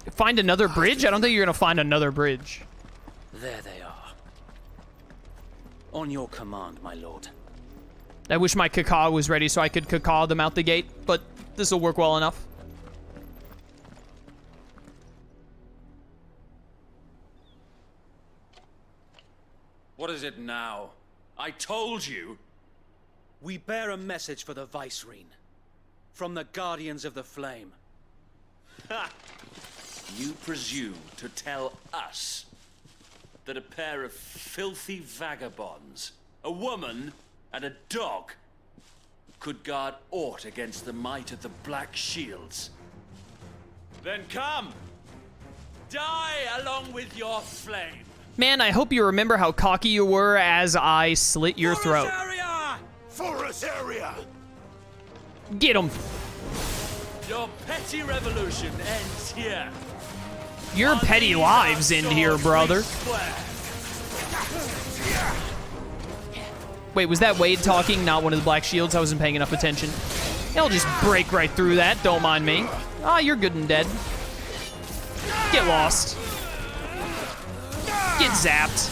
Find another bridge? I don't think you're gonna find another bridge. There they are. On your command, my lord. I wish my caca was ready so I could caca them out the gate, but this will work well enough. What is it now? I told you. We bear a message for the Vicereine. From the Guardians of the Flame. Ha! You presume to tell us that a pair of filthy vagabonds, a woman and a dog, could guard aught against the might of the Black Shields? Then come! Die along with your flame! Man, I hope you remember how cocky you were as I slit your throat. Forest area! Get him! Your petty revolution ends here. Your petty lives end here, brother. Wait, was that Wade talking, not one of the Black Shields? I wasn't paying enough attention. He'll just break right through that, don't mind me. Ah, you're good and dead. Get lost. Get zapped.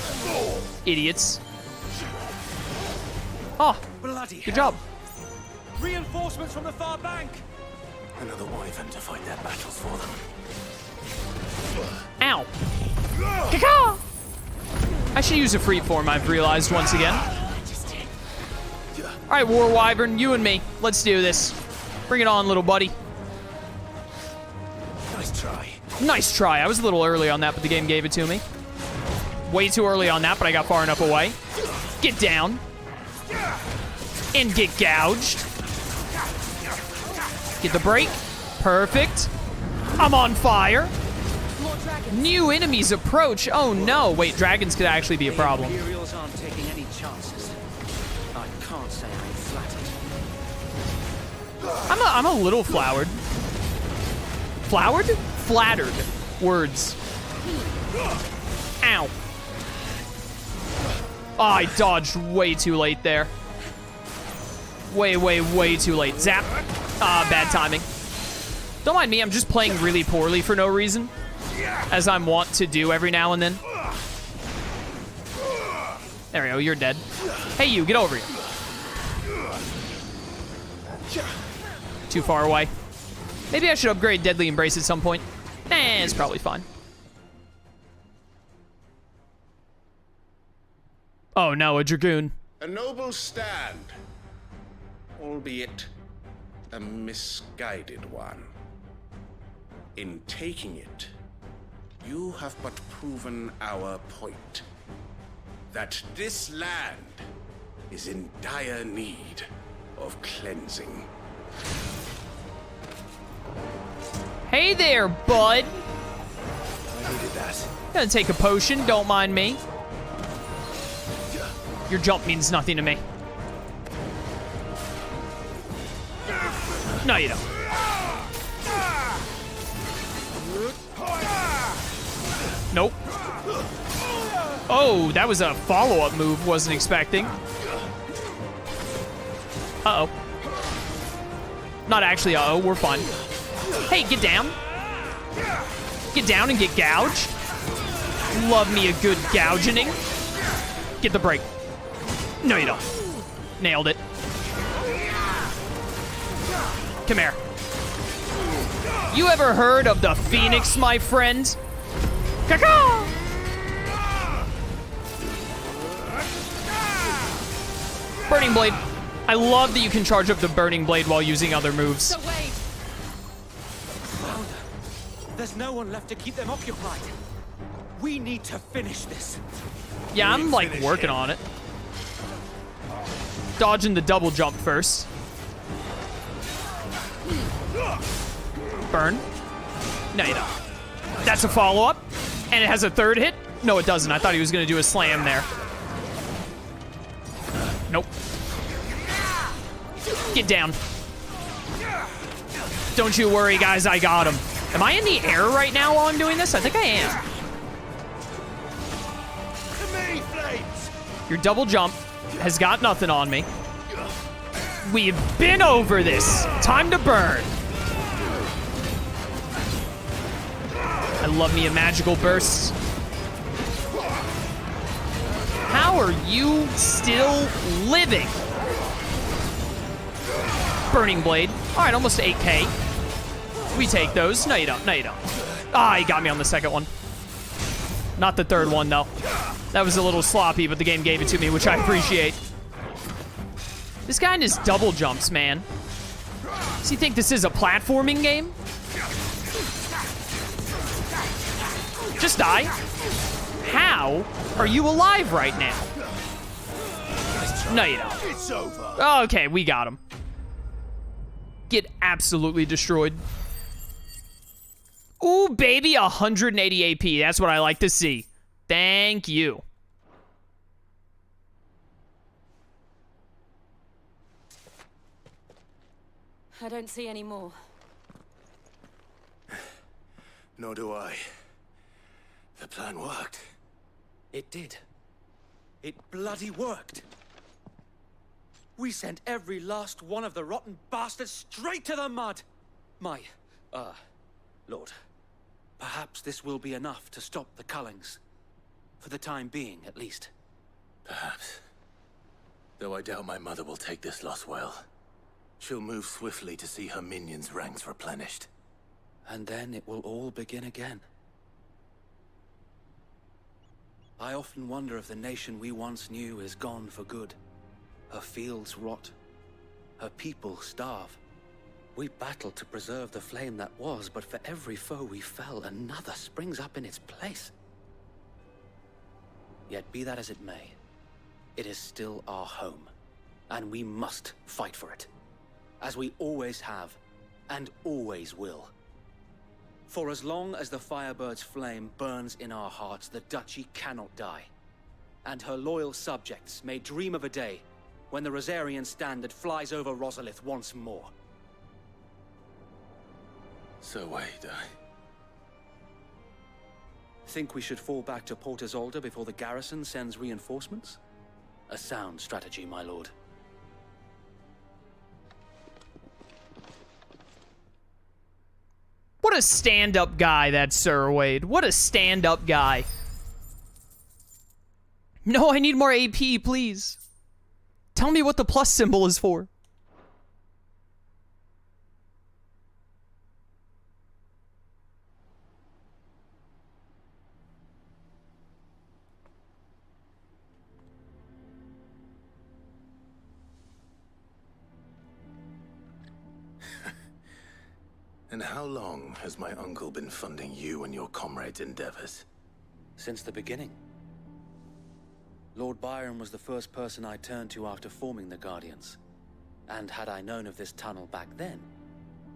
Idiots. Oh, Bloody good job. Reinforcements from the far bank. Another wyvern to fight their battles for them. Ow. Caca! I should use a free form, I've realized once again. Alright, War Wyvern, you and me. Let's do this. Bring it on, little buddy. Nice try. Nice try. I was a little early on that, but the game gave it to me. Way too early on that, but I got far enough away. Get down. And get gouged. Get the break. Perfect. I'm on fire. New enemies approach. Oh no. Wait, dragons could actually be a problem. Imperials aren't taking any chances. I can't say I'm flattered. I'm a little flowered. Flowered? Flattered. Words. Ow. Oh, I dodged way too late there. Way too late. Zap. Ah, bad timing. Don't mind me, I'm just playing really poorly for no reason. As I'm wont to do every now and then. There we go, you're dead. Hey you, get over here. Too far away. Maybe I should upgrade Deadly Embrace at some point. Nah, it's probably fine. Oh no, a Dragoon. A noble stand, albeit a misguided one. In taking it, you have but proven our point. That this land is in dire need of cleansing. Hey there, bud. I needed that. Gonna take a potion, don't mind me. Your jump means nothing to me. No, you don't. Nope. Oh, that was a follow-up move. Wasn't expecting. Uh-oh. Not actually uh-oh. We're fine. Hey, get down. Get down and get gouged. Love me a good gouging. Get the break. No, you don't. Nailed it. Come here. You ever heard of the Phoenix, my friend? Caca! Burning Blade. I love that you can charge up the Burning Blade while using other moves. There's no one left to keep them occupied. We need to finish this. Yeah, I'm like working on it. Dodging the double jump first. Burn. No, you don't. That's a follow-up. And it has a third hit? No, it doesn't. I thought he was going to do a slam there. Nope. Get down. Don't you worry, guys. I got him. Am I in the air right now while I'm doing this? I think I am. Your double jump has got nothing on me. We've been over this. Time to burn. love me a magical burst. How are you still living? Burning Blade. All right, almost 8K. We take those. No, you don't. No, you don't. Ah, he got me on the second one. Not the third one, though. That was a little sloppy, but the game gave it to me, which I appreciate. This guy and his double jumps, man. Does he think this is a platforming game? Just die. How are you alive right now? No, you don't. It's over. Okay, we got him. Get absolutely destroyed. Ooh, baby, 180 AP. That's what I like to see. Thank you. I don't see any more. Nor do I. The plan worked. It did. It bloody worked. We sent every last one of the rotten bastards straight to the mud. My, Lord, perhaps this will be enough to stop the Cullings. For the time being, at least. Perhaps. Though I doubt my mother will take this loss well. She'll move swiftly to see her minions' ranks replenished. And then it will all begin again. I often wonder if the nation we once knew is gone for good. Her fields rot. Her people starve. We battled to preserve the flame that was, but for every foe we fell, another springs up in its place. Yet be that as it may, it is still our home, and we must fight for it, as we always have, and always will. For as long as the Firebird's flame burns in our hearts, the Duchy cannot die, and her loyal subjects may dream of a day when the Rosarian standard flies over Rosalith once more. So wait, Think we should fall back to Port Isolde before the garrison sends reinforcements? A sound strategy, my lord. What a stand-up guy, that Sir Wade. What a stand-up guy. No, I need more AP, please. Tell me what the plus symbol is for. And how long has my uncle been funding you and your comrades' endeavors? Since the beginning. Lord Byron was the first person I turned to after forming the Guardians. And had I known of this tunnel back then,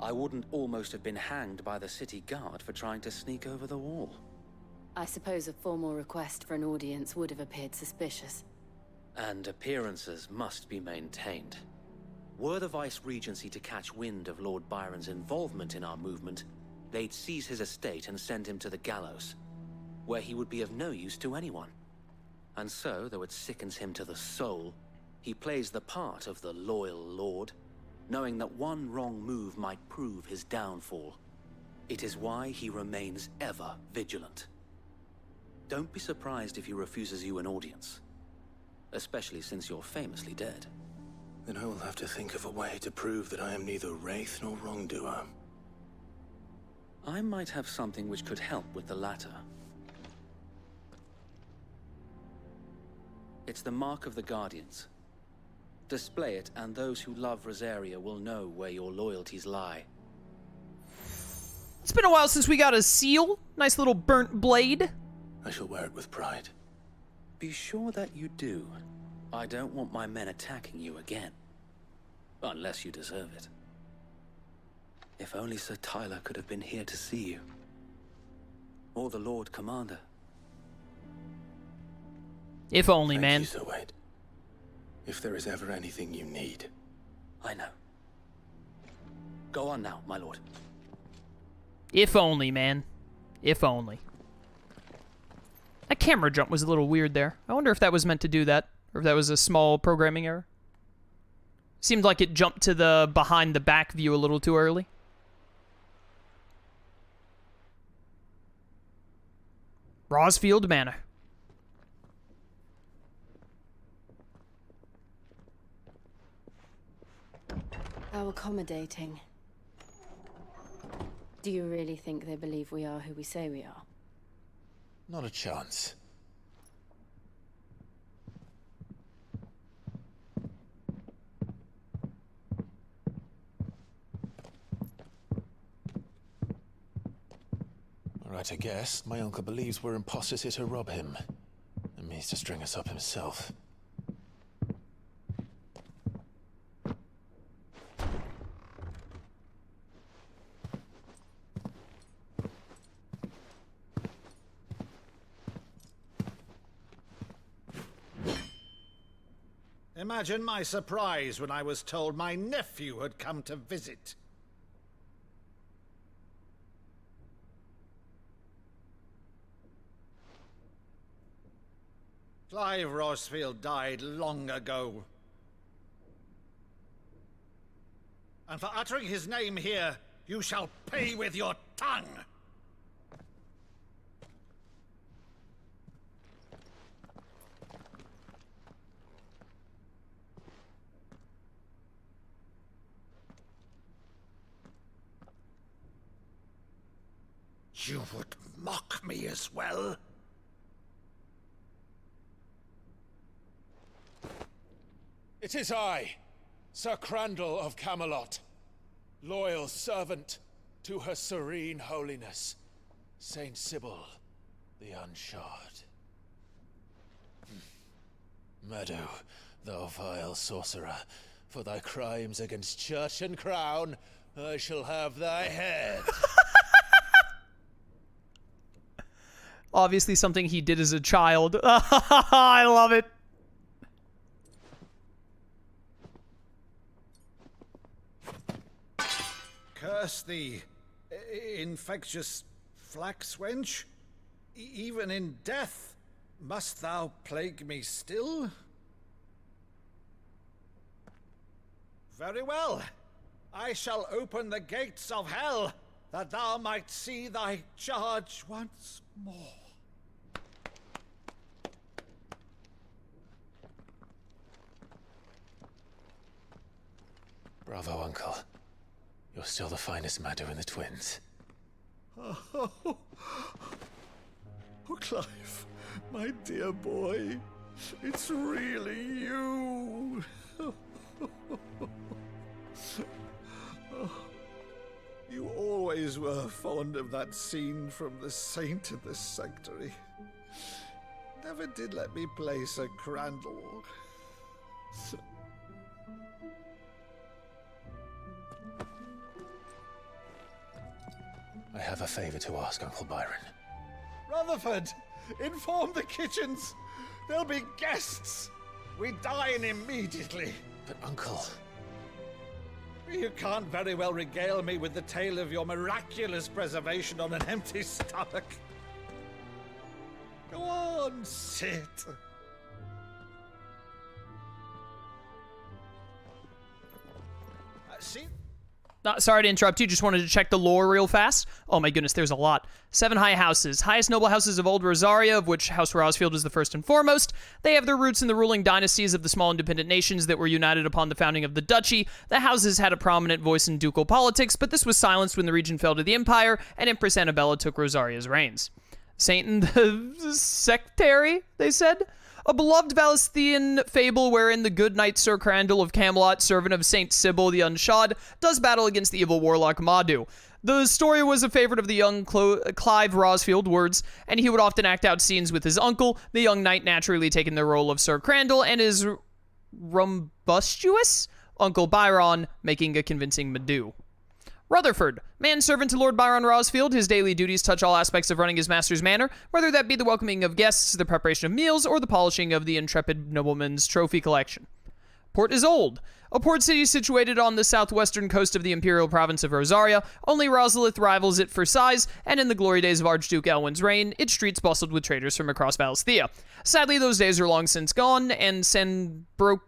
I wouldn't almost have been hanged by the city guard for trying to sneak over the wall. I suppose a formal request for an audience would have appeared suspicious. And appearances must be maintained. Were the Vice-Regency to catch wind of Lord Byron's involvement in our movement, they'd seize his estate and send him to the gallows, where he would be of no use to anyone. And so, though it sickens him to the soul, he plays the part of the loyal lord, knowing that one wrong move might prove his downfall. It is why he remains ever vigilant. Don't be surprised if he refuses you an audience, especially since you're famously dead. Then I will have to think of a way to prove that I am neither wraith nor wrongdoer. I might have something which could help with the latter. It's the mark of the Guardians. Display it, and those who love Rosaria will know where your loyalties lie. It's been a while since we got a seal. Nice little burnt blade. I shall wear it with pride. Be sure that you do. I don't want my men attacking you again. Unless you deserve it. If only Sir Tyler could have been here to see you. Or the Lord Commander. If only, Thank man. you, Sir Wade. If there is ever anything you need. I know. Go on now, my lord. If only, man. If only. That camera jump was a little weird there. I wonder if that was meant to do that, or if that was a small programming error. Seemed like it jumped to the behind the back view a little too early. Rosfield Manor. How accommodating. Do you really think they believe we are who we say we are? Not a chance. Right, I guess. My uncle believes we're imposters here to rob him. And means to string us up himself. Imagine my surprise when I was told my nephew had come to visit. Clive Rosfield died long ago. And for uttering his name here, you shall pay with your tongue! You would mock me as well? It is I, Sir Crandall of Camelot, loyal servant to her serene holiness, Saint Sybil, the Unshod. Meadow, thou vile sorcerer, for thy crimes against church and crown, I shall have thy head. Obviously something he did as a child. I love it. Curse thee, infectious flax wench. Even in death, must thou plague me still? Very well. I shall open the gates of hell, that thou might see thy charge once more. Bravo, Uncle. You're still the finest Meadow in the twins. Oh, Clive, my dear boy, it's really you. You always were fond of that scene from The Saint in the Sanctuary. Never did let me play Sir Crandall. I have a favor to ask, Uncle Byron. Rutherford, inform the kitchens. There'll be guests. We dine immediately. But, Uncle... You can't very well regale me with the tale of your miraculous preservation on an empty stomach. Go on, sit. See? Sorry to interrupt you, just wanted to check the lore real fast. Oh my goodness, there's a lot. 7 high houses. Highest noble houses of Old Rosaria, of which House Rosfield is the first and foremost. They have their roots in the ruling dynasties of the small independent nations that were united upon the founding of the duchy. The houses had a prominent voice in ducal politics, but this was silenced when the region fell to the Empire, and Empress Annabella took Rosaria's reigns. Saint and the Sectary, they said? A beloved Valisthean fable wherein the good knight Sir Crandall of Camelot, servant of Saint Sybil the Unshod, does battle against the evil warlock Madu. The story was a favorite of the young Clive Rosfield words, and he would often act out scenes with his uncle, the young knight naturally taking the role of Sir Crandall, and his rumbustious Uncle Byron making a convincing Madu. Rutherford, manservant to Lord Byron Rosfield, his daily duties touch all aspects of running his master's manor, whether that be the welcoming of guests, the preparation of meals, or the polishing of the intrepid nobleman's trophy collection. Port Isolde, a port city situated on the southwestern coast of the imperial province of Rosaria. Only Rosalith rivals it for size, and in the glory days of Archduke Elwin's reign, its streets bustled with traders from across Valisthea. Sadly, those days are long since gone, and Sanbrokui,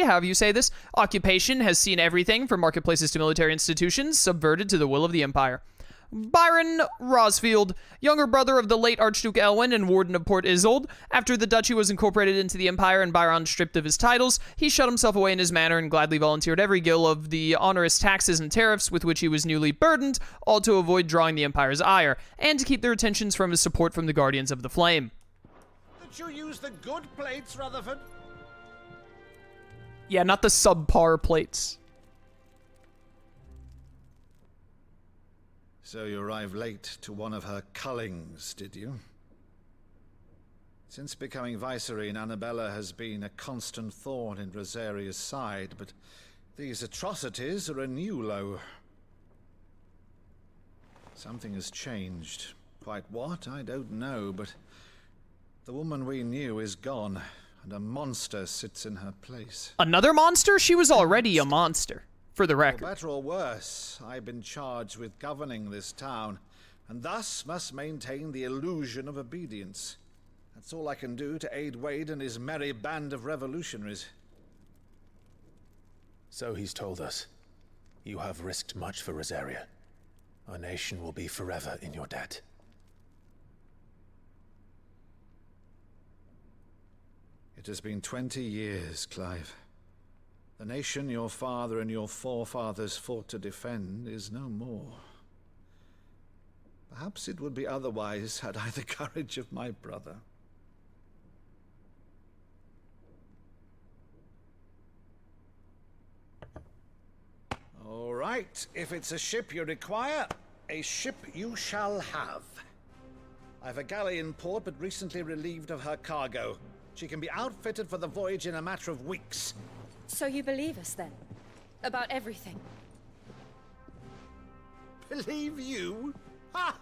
however you say this, occupation has seen everything from marketplaces to military institutions subverted to the will of the Empire. Byron Rosfield, younger brother of the late Archduke Elwyn and Warden of Port Isolde. After the duchy was incorporated into the Empire and Byron stripped of his titles, he shut himself away in his manor and gladly volunteered every gill of the onerous taxes and tariffs with which he was newly burdened, all to avoid drawing the Empire's ire, and to keep their attentions from his support from the Guardians of the Flame. Did you use the good plates, Rutherford? Yeah, not the subpar plates. So you arrived late to one of her cullings, did you? Since becoming Vicereine, Annabella has been a constant thorn in Rosaria's side, but these atrocities are a new low. Something has changed. Quite what, I don't know, but the woman we knew is gone, and a monster sits in her place. Another monster? She was already a monster, for the record. For better or worse, I've been charged with governing this town, and thus must maintain the illusion of obedience. That's all I can do to aid Wade and his merry band of revolutionaries. So he's told us. You have risked much for Rosaria. Our nation will be forever in your debt. It has been 20 years, Clive. The nation your father and your forefathers fought to defend is no more. Perhaps it would be otherwise had I the courage of my brother. All right, if it's a ship you require, a ship you shall have. I've a galley in port, but recently relieved of her cargo. She can be outfitted for the voyage in a matter of weeks. So you believe us, then? About everything? Believe you? Ha!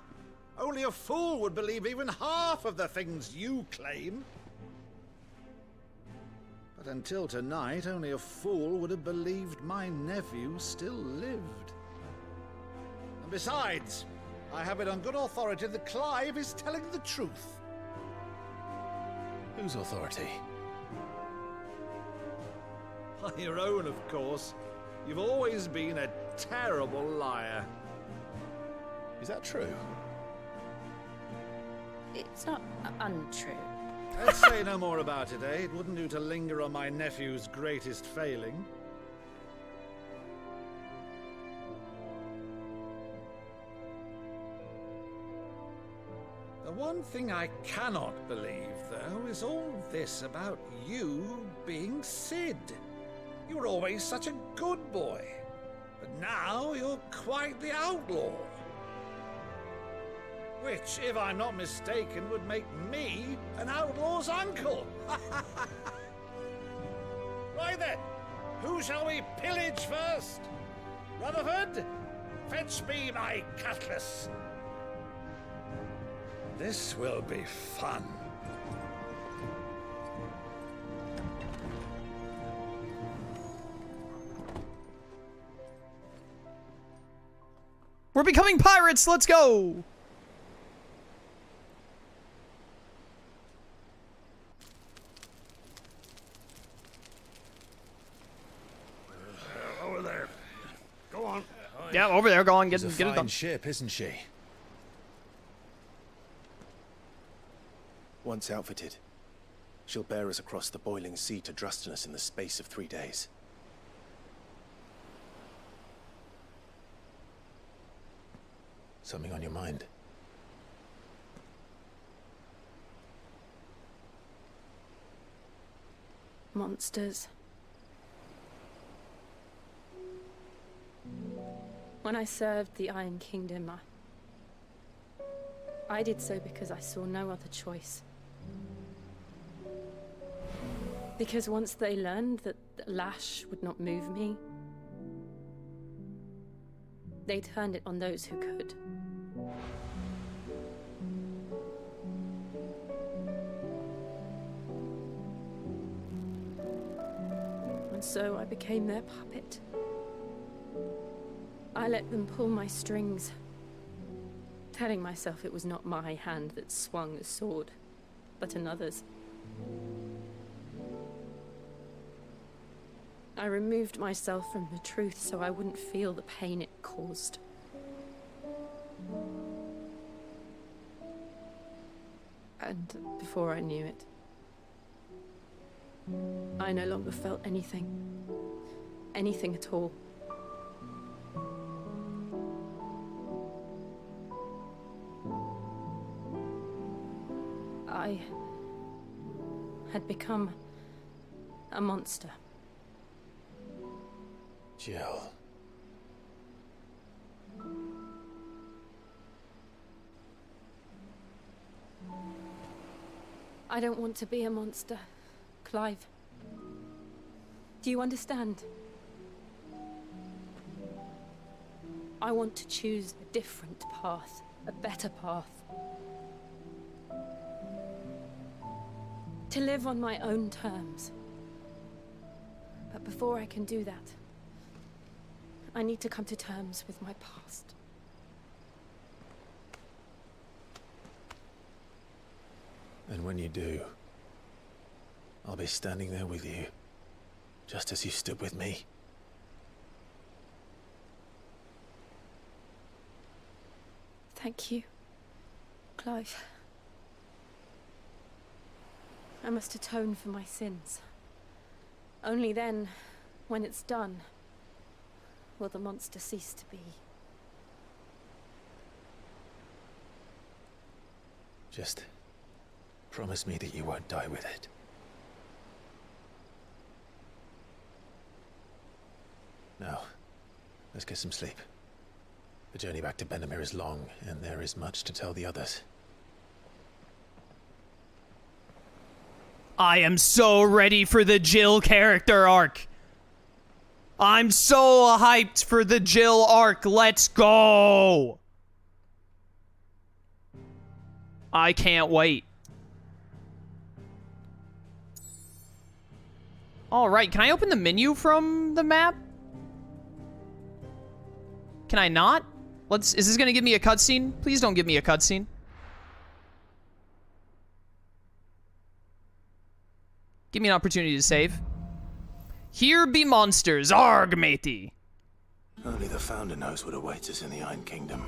Only a fool would believe even half of the things you claim. But until tonight, only a fool would have believed my nephew still lived. And besides, I have it on good authority that Clive is telling the truth. Whose authority? On your own, of course. You've always been a terrible liar. Is that true? It's not untrue. Let's say no more about it, eh? It wouldn't do to linger on my nephew's greatest failing. The one thing I cannot believe, though, is all this about you being Sid. You were always such a good boy, but now you're quite the outlaw. Which, if I'm not mistaken, would make me an outlaw's uncle. Right then, who shall we pillage first? Rutherford, fetch me my cutlass. This will be fun. We're becoming pirates, let's go! Over there. Go on. Yeah, over there, go on, get She's it a fine done. ship, isn't she? Once outfitted, she'll bear us across the boiling sea to Drustinus in the space of 3 days. Something on your mind? Monsters. When I served the Iron Kingdom, I did so because I saw no other choice. Because once they learned that the lash would not move me, they turned it on those who could. And so I became their puppet. I let them pull my strings, telling myself it was not my hand that swung a sword, but another's. I removed myself from the truth so I wouldn't feel the pain it caused. And before I knew it, I no longer felt anything. Anything at all. I had become a monster. Jill. I don't want to be a monster, Clive. Do you understand? I want to choose a different path, a better path. To live on my own terms. But before I can do that, I need to come to terms with my past. And when you do, I'll be standing there with you, just as you stood with me. Thank you, Clive. I must atone for my sins. Only then, when it's done, will the monster cease to be. Just promise me that you won't die with it. Now, let's get some sleep. The journey back to Benamir is long, and there is much to tell the others. I am so ready for the Jill character arc. I'm so hyped for the Jill arc. Let's go. I can't wait. All right, can I open the menu from the map? Can I not? Is this gonna give me a cutscene? Please don't give me a cutscene. Give me an opportunity to save. Here be monsters, arg matey. Only the Founder knows what awaits us in the Iron Kingdom.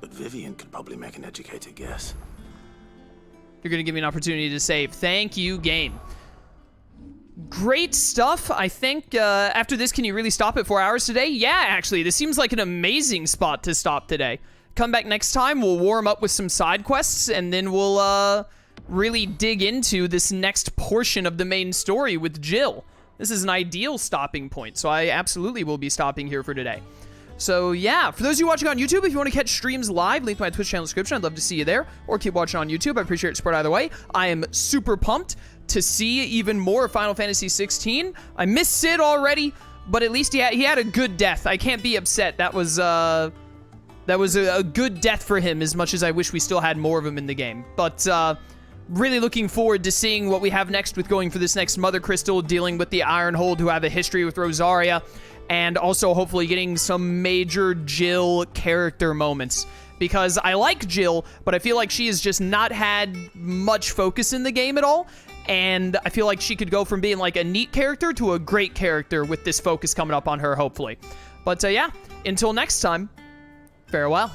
But Vivian could probably make an educated guess. You're gonna give me an opportunity to save. Thank you, game. Great stuff. I think after this, can you really stop at 4 hours today? Yeah, actually, this seems like an amazing spot to stop today. Come back next time, we'll warm up with some side quests, and then we'll really dig into this next portion of the main story with Jill. This is an ideal stopping point, so I absolutely will be stopping here for today. So yeah, for those of you watching on YouTube, if you want to catch streams live, link to my Twitch channel description. I'd love to see you there, or keep watching on YouTube. I appreciate your support either way. I am super pumped to see even more of Final Fantasy XVI. I miss Sid already, but at least he had a good death. I can't be upset. That was a good death for him, as much as I wish we still had more of him in the game. But really looking forward to seeing what we have next with going for this next Mother Crystal, dealing with the Ironhold, who have a history with Rosaria, and also hopefully getting some major Jill character moments. Because I like Jill, but I feel like she has just not had much focus in the game at all. And I feel like she could go from being like a neat character to a great character with this focus coming up on her, hopefully. But yeah, until next time, farewell.